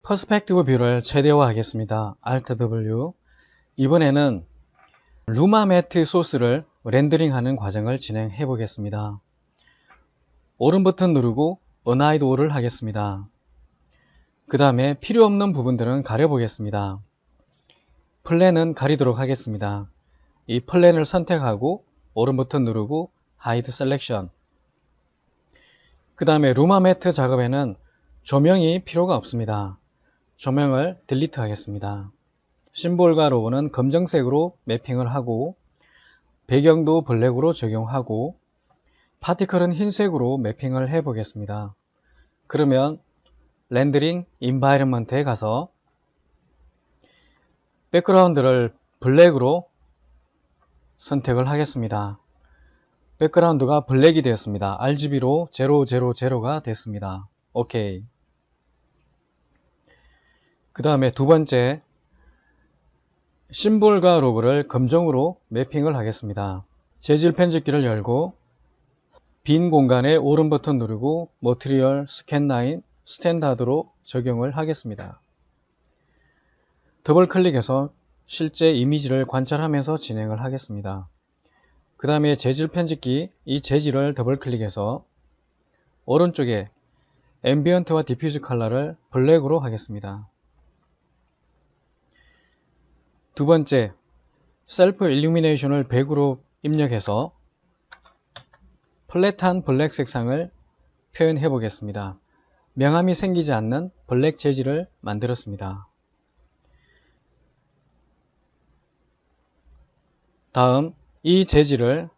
퍼스펙티브 뷰를 최대화하겠습니다. Alt W. 이번에는 루마 매트 소스를 렌더링하는 과정을 진행해 보겠습니다. 오른 버튼 누르고 Unhide All을 하겠습니다. 그 다음에 필요 없는 부분들은 가려 보겠습니다. 플랜은 가리도록 하겠습니다. 이 플랜을 선택하고 오른 버튼 누르고 Hide Selection. 그 다음에 루마 매트 작업에는 조명이 필요가 없습니다. 조명을 딜리트 하겠습니다. 심볼과 로고는 검정색으로 매핑을 하고 배경도 블랙으로 적용하고 파티클은 흰색으로 매핑을 해 보겠습니다. 그러면 렌더링 인바이러먼트에 가서 백그라운드를 블랙으로 선택을 하겠습니다. 백그라운드가 블랙이 되었습니다. RGB로 000가 됐습니다. 오케이. 그 다음에 두 번째, 심볼과 로고를 검정으로 매핑을 하겠습니다. 재질 편집기를 열고 빈 공간에 오른 버튼 누르고 머티리얼 스캔 라인 스탠다드로 적용을 하겠습니다. 더블 클릭해서 실제 이미지를 관찰하면서 진행을 하겠습니다. 그 다음에 재질 편집기, 이 재질을 더블 클릭해서 오른쪽에 앰비언트와 디퓨즈 컬러를 블랙으로 하겠습니다. 두 번째, 셀프 일루미네이션을 100으로 입력해서 플랫한 블랙 색상을 표현해 보겠습니다. 명암이 생기지 않는 블랙 재질을 만들었습니다. 다음 이 재질을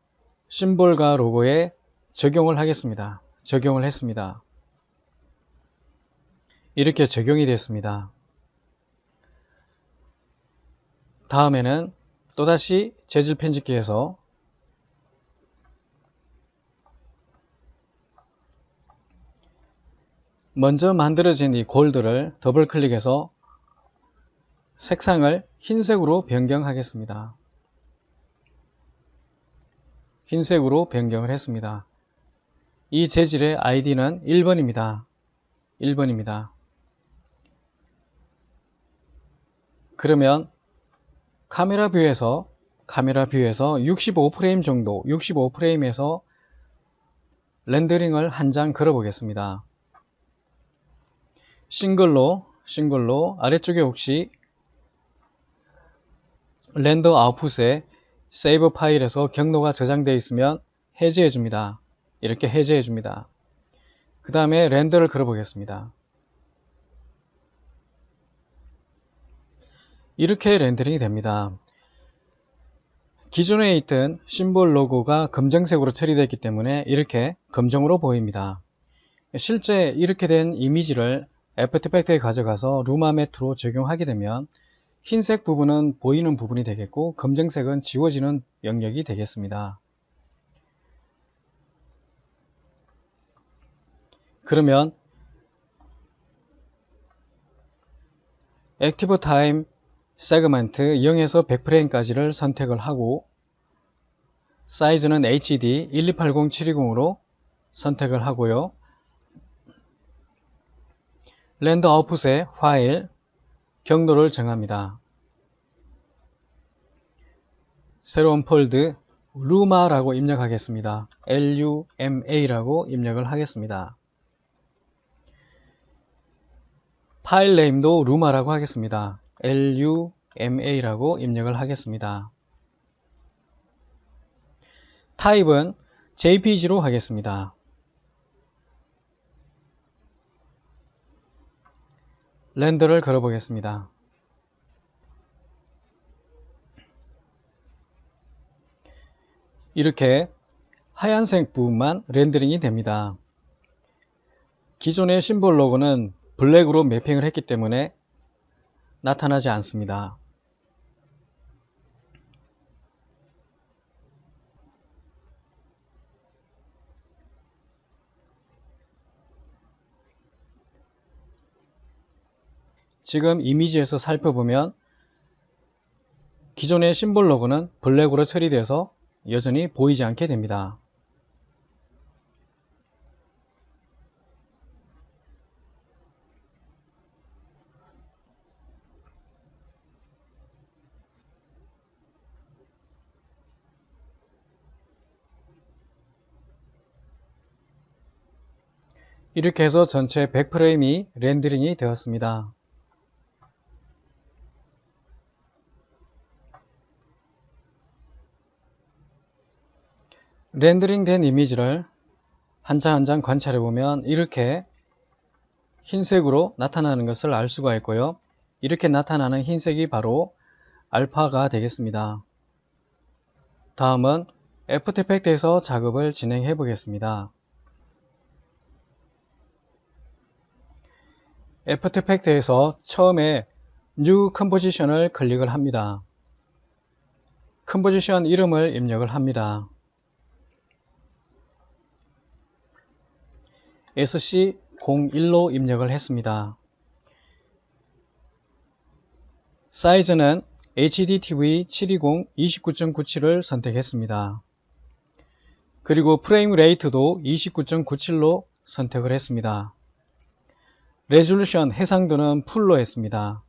심볼과 로고에 적용을 하겠습니다. 적용을 했습니다. 이렇게 적용이 됐습니다. 다음에는 또다시 재질 편집기에서 먼저 만들어진 이 골드를 더블 클릭해서 색상을 흰색으로 변경하겠습니다. 흰색으로 변경을 했습니다. 이 재질의 아이디는 1번입니다. 1번입니다. 그러면 카메라 뷰에서 65프레임 정도, 65프레임에서 렌더링을 한 장 걸어 보겠습니다. 싱글로 아래쪽에 혹시 렌더 아웃풋에 세이브 파일에서 경로가 저장되어 있으면 해제해 줍니다. 이렇게 해제해 줍니다. 그 다음에 렌더를 걸어 보겠습니다. 이렇게 렌더링이 됩니다. 기존에 있던 심볼 로고가 검정색으로 처리되어 있기 때문에 이렇게 검정으로 보입니다. 실제 이렇게 된 이미지를 애프터 이펙트에 가져가서 루마 매트로 적용하게 되면 흰색 부분은 보이는 부분이 되겠고 검정색은 지워지는 영역이 되겠습니다. 그러면 액티브 타임 세그먼트 0에서 100프레임까지를 선택을 하고 사이즈는 HD 1280720으로 선택을 하고요. 렌더 아웃풋에 파일 경로를 정합니다. 새로운 폴드 루마라고 입력하겠습니다. LUMA라고 입력을 하겠습니다. 파일 네임도 루마라고 하겠습니다. LUMA라고 입력을 하겠습니다. 타입은 JPG로 하겠습니다. 렌더를 걸어 보겠습니다. 이렇게 하얀색 부분만 렌더링이 됩니다. 기존의 심볼 로고는 블랙으로 매핑을 했기 때문에 나타나지 않습니다. 지금 이미지에서 살펴보면 기존의 심볼 로고는 블랙으로 처리돼서 여전히 보이지 않게 됩니다. 이렇게 해서 전체 100프레임이 렌더링이 되었습니다. 렌더링 된 이미지를 한 장 한 장 관찰해 보면 이렇게 흰색으로 나타나는 것을 알 수가 있고요. 이렇게 나타나는 흰색이 바로 알파가 되겠습니다. 다음은 애프터 이펙트에서 작업을 진행해 보겠습니다. 애프터 이펙트에서 처음에 New Composition을 클릭을 합니다. 컴포지션 이름을 입력을 합니다. SC01로 입력을 했습니다. 사이즈는 HDTV 720 29.97을 선택했습니다. 그리고 프레임 레이트도 29.97로 선택을 했습니다. 레졸루션 해상도는 풀로 했습니다.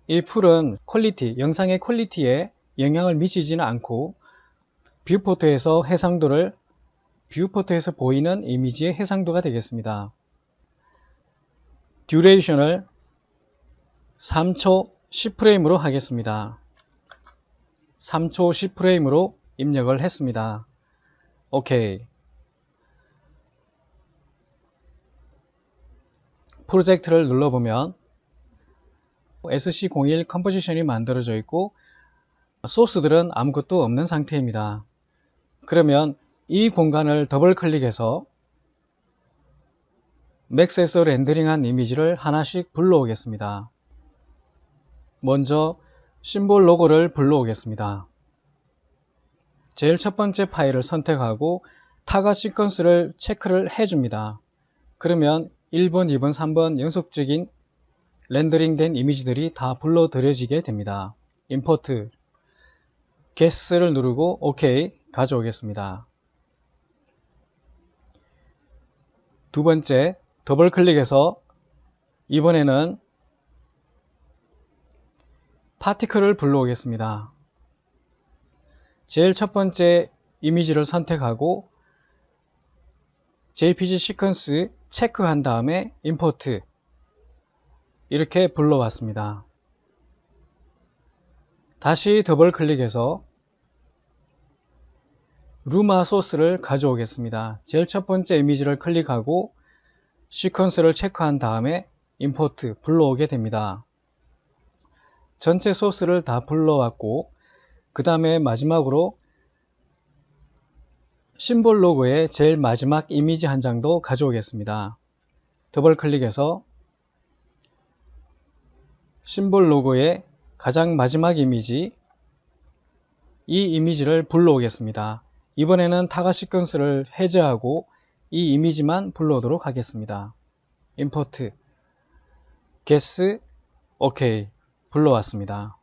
이 풀은 퀄리티, 영상의 퀄리티에 영향을 미치지는 않고 뷰포트에서 해상도를 뷰포트에서 보이는 이미지의 해상도가 되겠습니다. 듀레이션을 3초 10프레임으로 하겠습니다. 3초 10프레임으로 입력을 했습니다. 오케이. 프로젝트를 눌러보면 SC01 컴포지션이 만들어져 있고 소스들은 아무것도 없는 상태입니다. 그러면 이 공간을 더블 클릭해서 맥스에서 렌더링한 이미지를 하나씩 불러오겠습니다. 먼저 심볼 로고를 불러오겠습니다. 제일 첫 번째 파일을 선택하고 타가 시퀀스를 체크를 해줍니다. 그러면 1번, 2번, 3번 연속적인 렌더링 된 이미지들이 다 불러들여지게 됩니다. 임포트, 게스를 누르고 OK 가져오겠습니다. 두 번째 더블 클릭해서 이번에는 파티클을 불러오겠습니다. 제일 첫 번째 이미지를 선택하고 JPG 시퀀스 체크한 다음에 임포트 이렇게 불러왔습니다. 다시 더블 클릭해서 루마 소스를 가져오겠습니다. 제일 첫 번째 이미지를 클릭하고 시퀀스를 체크한 다음에 임포트 불러오게 됩니다. 전체 소스를 다 불러왔고 그 다음에 마지막으로 심볼 로고의 제일 마지막 이미지 한 장도 가져오겠습니다. 더블 클릭해서 심볼 로고의 가장 마지막 이미지, 이 이미지를 불러오겠습니다. 이번에는 타가 시퀀스를 해제하고 이 이미지만 불러오도록 하겠습니다. 임포트, 게스, OK 불러왔습니다.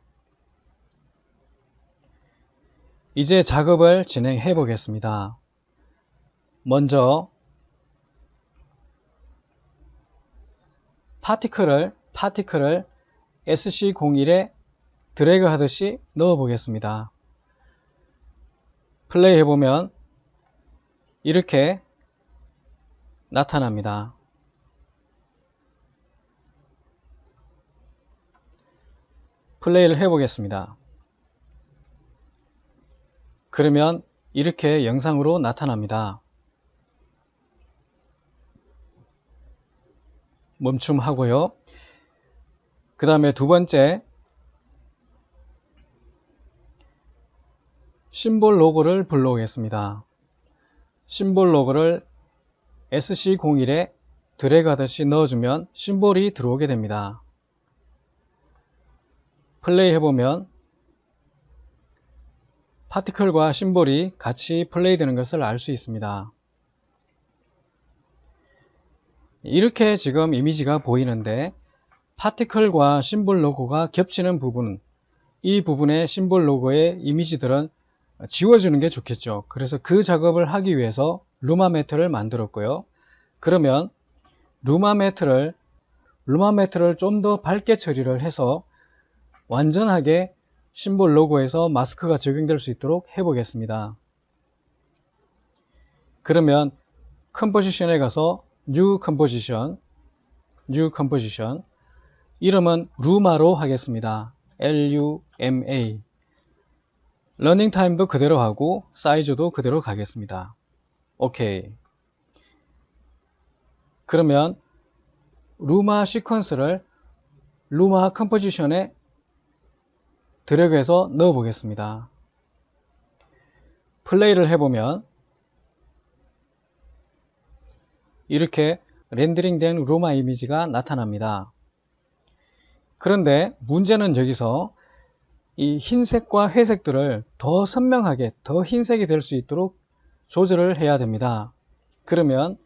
이제 작업을 진행해 보겠습니다. 먼저 파티클을 SC01에 드래그 하듯이 넣어 보겠습니다. 플레이 해보면 이렇게 나타납니다. 플레이를 해보겠습니다. 그러면 이렇게 영상으로 나타납니다. 멈춤하고요. 그 다음에 두 번째 심볼 로고를 불러오겠습니다. 심볼 로고를 SC01에 드래그 하듯이 넣어주면 심볼이 들어오게 됩니다. 플레이 해보면 파티클과 심볼이 같이 플레이 되는 것을 알 수 있습니다. 이렇게 지금 이미지가 보이는데 파티클과 심볼 로고가 겹치는 부분, 이 부분의 심볼 로고의 이미지들은 지워주는 게 좋겠죠. 그래서 그 작업을 하기 위해서 루마 매트를 만들었고요. 그러면 루마 매트를 좀 더 밝게 처리를 해서 완전하게 심볼 로고에서 마스크가 적용될 수 있도록 해보겠습니다. 그러면 컴포지션에 가서 New Composition, 이름은 루마로 하겠습니다. LUMA. 러닝 타임도 그대로 하고 사이즈도 그대로 가겠습니다. 오케이. 그러면 루마 시퀀스를 루마 컴포지션에 드래그해서 넣어 보겠습니다. 플레이를 해보면 이렇게 렌더링된 루마 이미지가 나타납니다. 그런데 문제는 여기서 이 흰색과 회색들을 더 선명하게, 더 흰색이 될 수 있도록 조절을 해야 됩니다. 그러면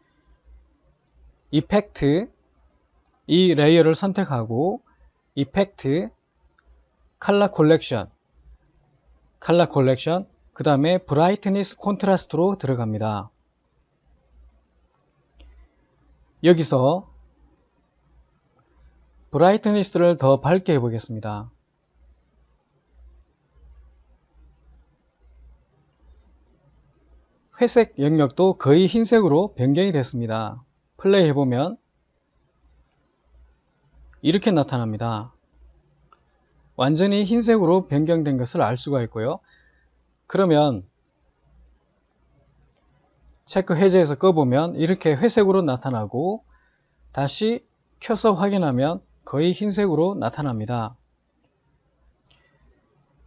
이펙트, 이 레이어를 선택하고 이펙트, 컬러 콜렉션, 그 다음에 브라이트니스 콘트라스트로 들어갑니다. 여기서 브라이트니스를 더 밝게 해보겠습니다. 회색 영역도 거의 흰색으로 변경이 됐습니다. 플레이 해보면 이렇게 나타납니다. 완전히 흰색으로 변경된 것을 알 수가 있고요. 그러면 체크 해제해서 꺼보면 이렇게 회색으로 나타나고 다시 켜서 확인하면 거의 흰색으로 나타납니다.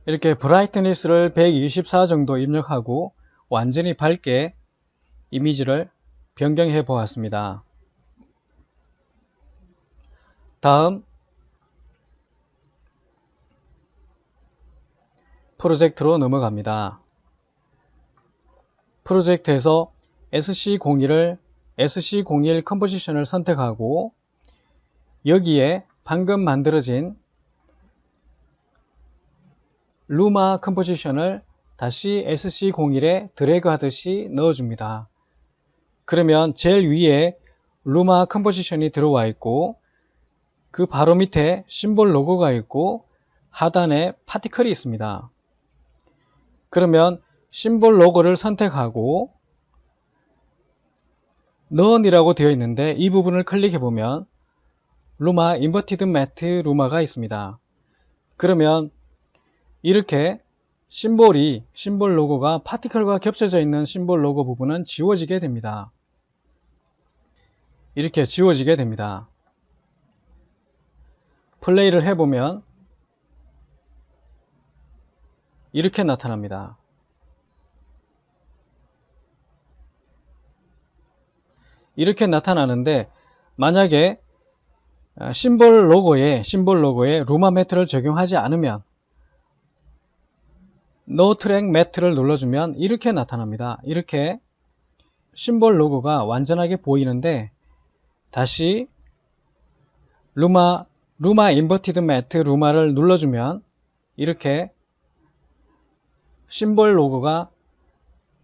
이렇게 브라이트니스를 124 정도 입력하고 완전히 밝게 이미지를 변경해 보았습니다. 다음 프로젝트로 넘어갑니다. 프로젝트에서 SC01 컴포지션을 선택하고 여기에 방금 만들어진 루마 컴포지션을 다시 SC01에 드래그 하듯이 넣어줍니다. 그러면 제일 위에 루마 컴포지션이 들어와 있고 그 바로 밑에 심볼 로고가 있고 하단에 파티클이 있습니다. 그러면 심볼 로고를 선택하고 None이라고 되어 있는데 이 부분을 클릭해 보면 루마 인버티드 매트 루마가 있습니다. 그러면 이렇게 심볼 로고가 파티클과 겹쳐져 있는 심볼 로고 부분은 지워지게 됩니다. 이렇게 지워지게 됩니다. 플레이를 해보면 이렇게 나타납니다. 이렇게 나타나는데 만약에 심볼 로고에 루마 매트를 적용하지 않으면 No Track 매트를 눌러주면 이렇게 나타납니다. 이렇게 심볼 로고가 완전하게 보이는데 다시 루마 인버티드 매트 루마를 눌러주면 이렇게 심볼 로고가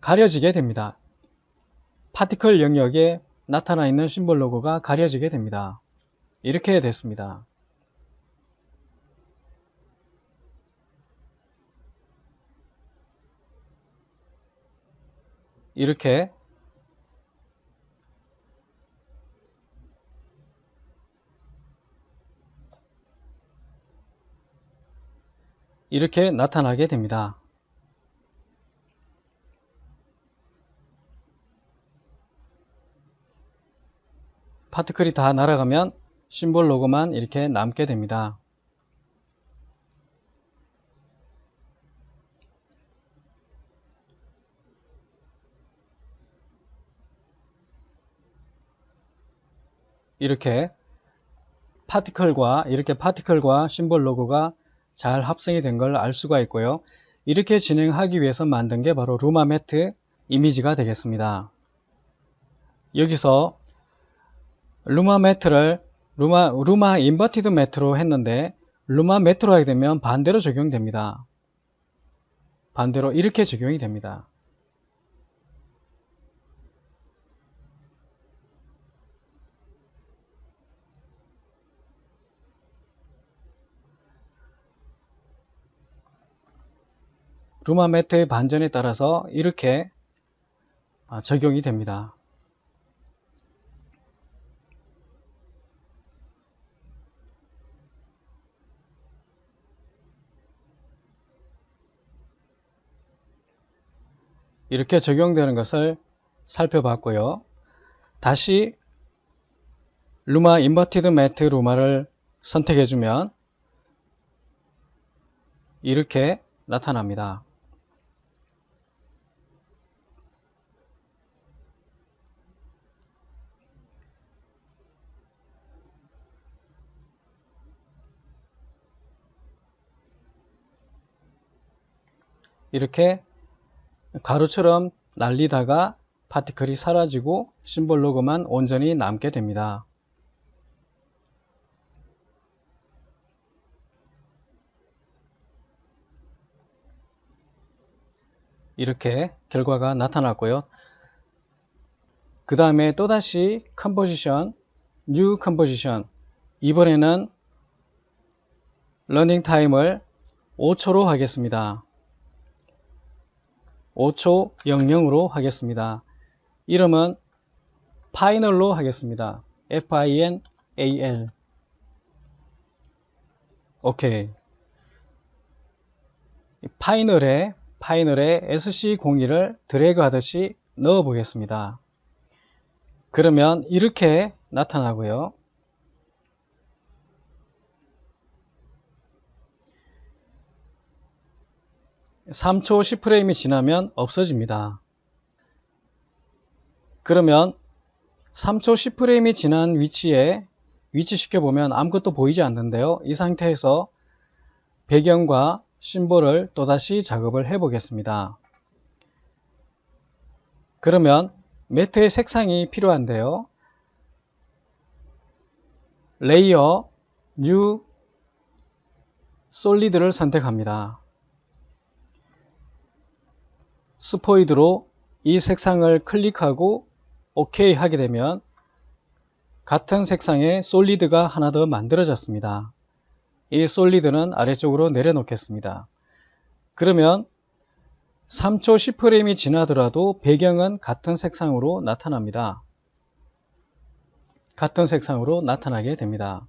가려지게 됩니다. 파티클 영역에 나타나 있는 심볼 로고가 가려지게 됩니다. 이렇게 됐습니다. 이렇게 나타나게 됩니다. 파티클이 다 날아가면 심볼 로고만 이렇게 남게 됩니다. 이렇게 파티클과 심볼 로고가 잘 합성이 된 걸 알 수가 있고요. 이렇게 진행하기 위해서 만든 게 바로 루마 매트 이미지가 되겠습니다. 여기서 루마 매트를 루마 인버티드 매트로 했는데 루마 매트로 하게 되면 반대로 적용됩니다. 반대로 이렇게 적용이 됩니다. 루마 매트의 반전에 따라서 이렇게 적용이 됩니다. 이렇게 적용되는 것을 살펴봤고요. 다시 루마 인버티드 매트 루마를 선택해주면 이렇게 나타납니다. 이렇게 가루처럼 날리다가 파티클이 사라지고 심볼 로고만 온전히 남게 됩니다. 이렇게 결과가 나타났고요. 그 다음에 또다시 컴포지션, 뉴 컴포지션, 이번에는 러닝 타임을 5초로 하겠습니다. 5초 00으로 하겠습니다. 이름은 파이널로 하겠습니다. FINAL. 오케이. 파이널에 SC02를 드래그 하듯이 넣어 보겠습니다. 그러면 이렇게 나타나고요. (3초) 10프레임이 지나면 없어집니다. 그러면 3초 10프레임이 지난 위치에 위치시켜 보면 아무것도 보이지 않는데요. 이 상태에서 배경과 심볼을 또다시 작업을 해 보겠습니다. 그러면 매트의 색상이 필요한데요. 레이어, 뉴, 솔리드를 선택합니다. 스포이드로 이 색상을 클릭하고 OK 하게 되면 같은 색상의 솔리드가 하나 더 만들어졌습니다. 이 솔리드는 아래쪽으로 내려놓겠습니다. 그러면 3초 10프레임이 지나더라도 배경은 같은 색상으로 나타납니다. 같은 색상으로 나타나게 됩니다.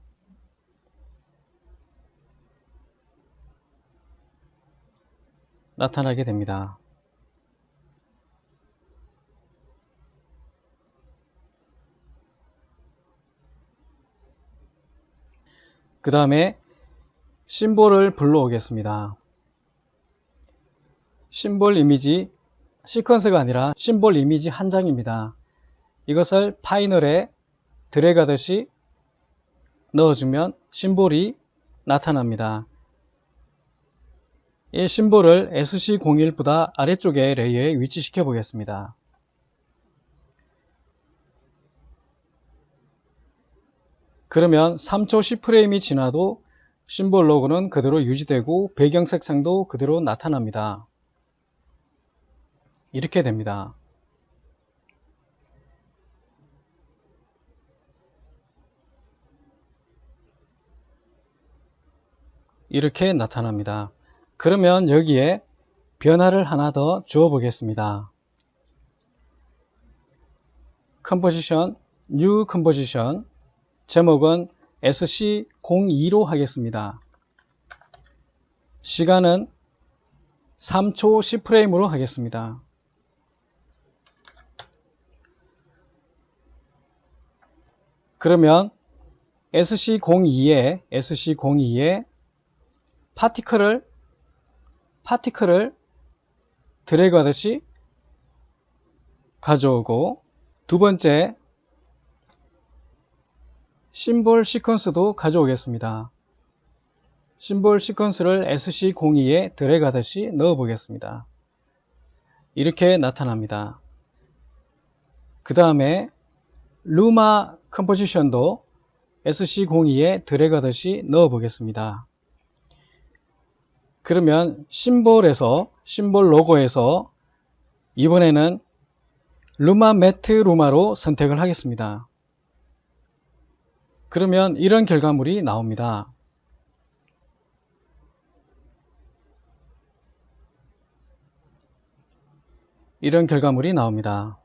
그 다음에 심볼을 불러오겠습니다. 심볼 이미지 시퀀스가 아니라 심볼 이미지 한 장입니다. 이것을 파이널에 드래그 하듯이 넣어주면 심볼이 나타납니다. 이 심볼을 SC01보다 아래쪽의 레이어에 위치시켜 보겠습니다. 그러면 3초 10프레임이 지나도 심볼 로고는 그대로 유지되고 배경 색상도 그대로 나타납니다. 이렇게 됩니다. 이렇게 나타납니다. 그러면 여기에 변화를 하나 더 주어 보겠습니다. 컴포지션, 뉴 컴포지션, 제목은 SC02로 하겠습니다. 시간은 3초 10프레임으로 하겠습니다. 그러면 SC02에 파티클을 드래그 하듯이 가져오고, 두 번째 심볼 시퀀스도 가져오겠습니다. 심볼 시퀀스를 SC02에 드래그 하듯이 넣어 보겠습니다. 이렇게 나타납니다. 그 다음에 루마 컴포지션도 SC02에 드래그 하듯이 넣어 보겠습니다. 그러면 심볼 로고에서 이번에는 루마 매트 루마로 선택을 하겠습니다. 그러면 이런 결과물이 나옵니다. 이런 결과물이 나옵니다.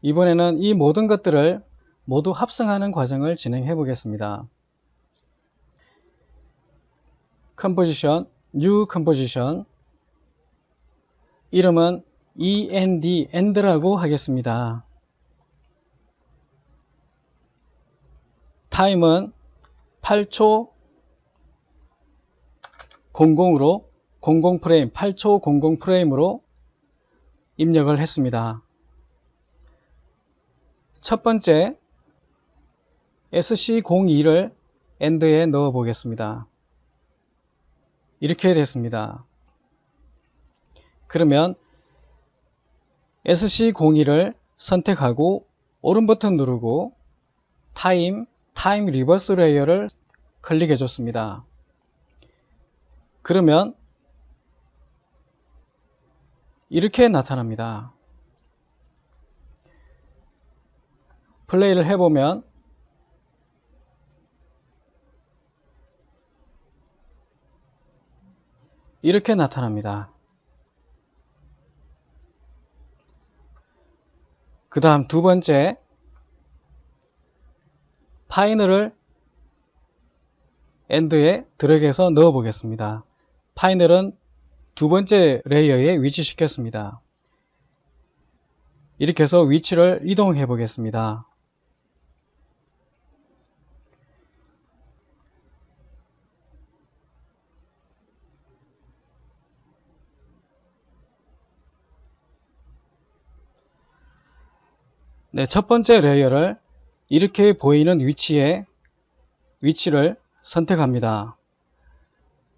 이번에는 이 모든 것들을 모두 합성하는 과정을 진행해 보겠습니다. 컴포지션, New Composition, 이름은 end라고 하겠습니다. 타임은 8초 00으로 00프레임, 8초 00프레임으로 입력을 했습니다. 첫 번째 SC02를 end에 넣어 보겠습니다. 이렇게 됐습니다. 그러면 SC02를 선택하고 오른 버튼 누르고 타임 리버스 레이어를 클릭해 줬습니다. 그러면 이렇게 나타납니다. 플레이를 해보면 이렇게 나타납니다. 그 다음 두 번째 파이널을 엔드에 드래그해서 넣어 보겠습니다. 파이널은 두 번째 레이어에 위치시켰습니다. 이렇게 해서 위치를 이동해 보겠습니다. 네, 첫 번째 레이어를 이렇게 보이는 위치를 선택합니다.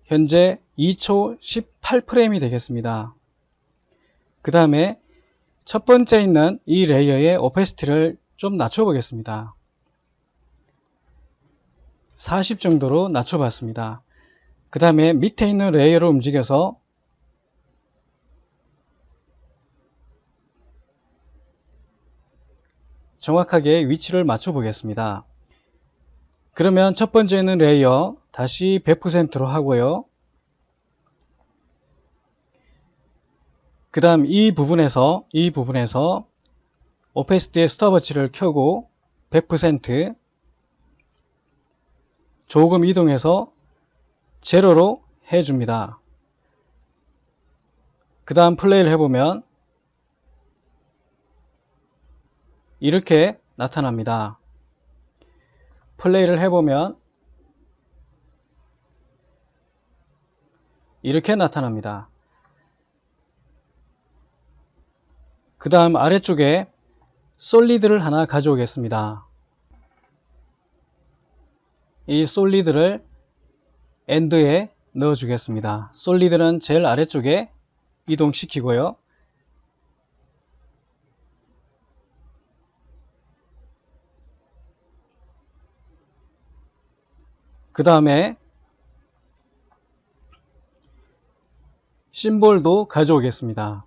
현재 2초 18프레임이 되겠습니다. 그 다음에 첫 번째 있는 이 레이어의 오페시티를 좀 낮춰 보겠습니다. 40 정도로 낮춰 봤습니다. 그 다음에 밑에 있는 레이어를 움직여서 정확하게 위치를 맞춰 보겠습니다. 그러면 첫 번째는 레이어 다시 100%로 하고요. 그 다음 이 부분에서 오페시티의 스톱워치를 켜고 100% 조금 이동해서 제로로 해줍니다. 그 다음 플레이를 해보면 이렇게 나타납니다. 플레이를 해보면 이렇게 나타납니다. 그 다음 아래쪽에 솔리드를 하나 가져오겠습니다. 이 솔리드를 엔드에 넣어 주겠습니다. 솔리드는 제일 아래쪽에 이동시키고요. 그 다음에 심볼도 가져오겠습니다.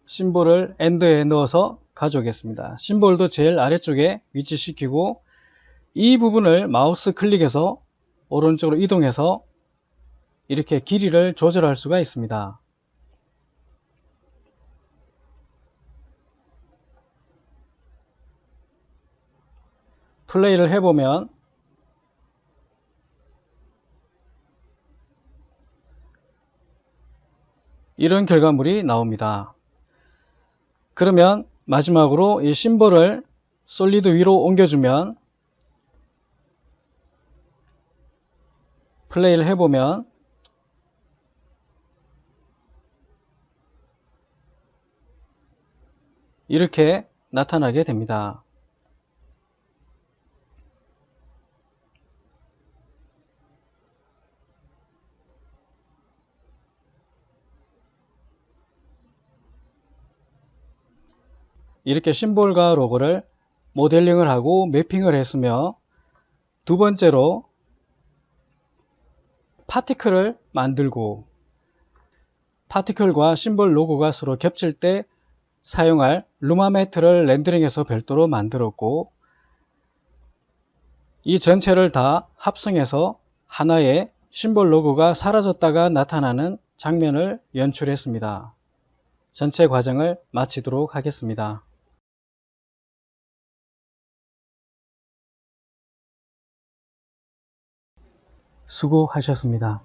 심볼을 엔드에 넣어서 가져오겠습니다. 심볼도 제일 아래쪽에 위치시키고 이 부분을 마우스 클릭해서 오른쪽으로 이동해서 이렇게 길이를 조절할 수가 있습니다. 플레이를 해보면 이런 결과물이 나옵니다. 그러면 마지막으로 이 심볼을 솔리드 위로 옮겨주면 플레이를 해보면 이렇게 나타나게 됩니다. 이렇게 심볼과 로고를 모델링을 하고 매핑을 했으며 두 번째로 파티클을 만들고 파티클과 심볼 로고가 서로 겹칠 때 사용할 루마 매트를 렌더링해서 별도로 만들었고 이 전체를 다 합성해서 하나의 심볼 로고가 사라졌다가 나타나는 장면을 연출했습니다. 전체 과정을 마치도록 하겠습니다. 수고하셨습니다.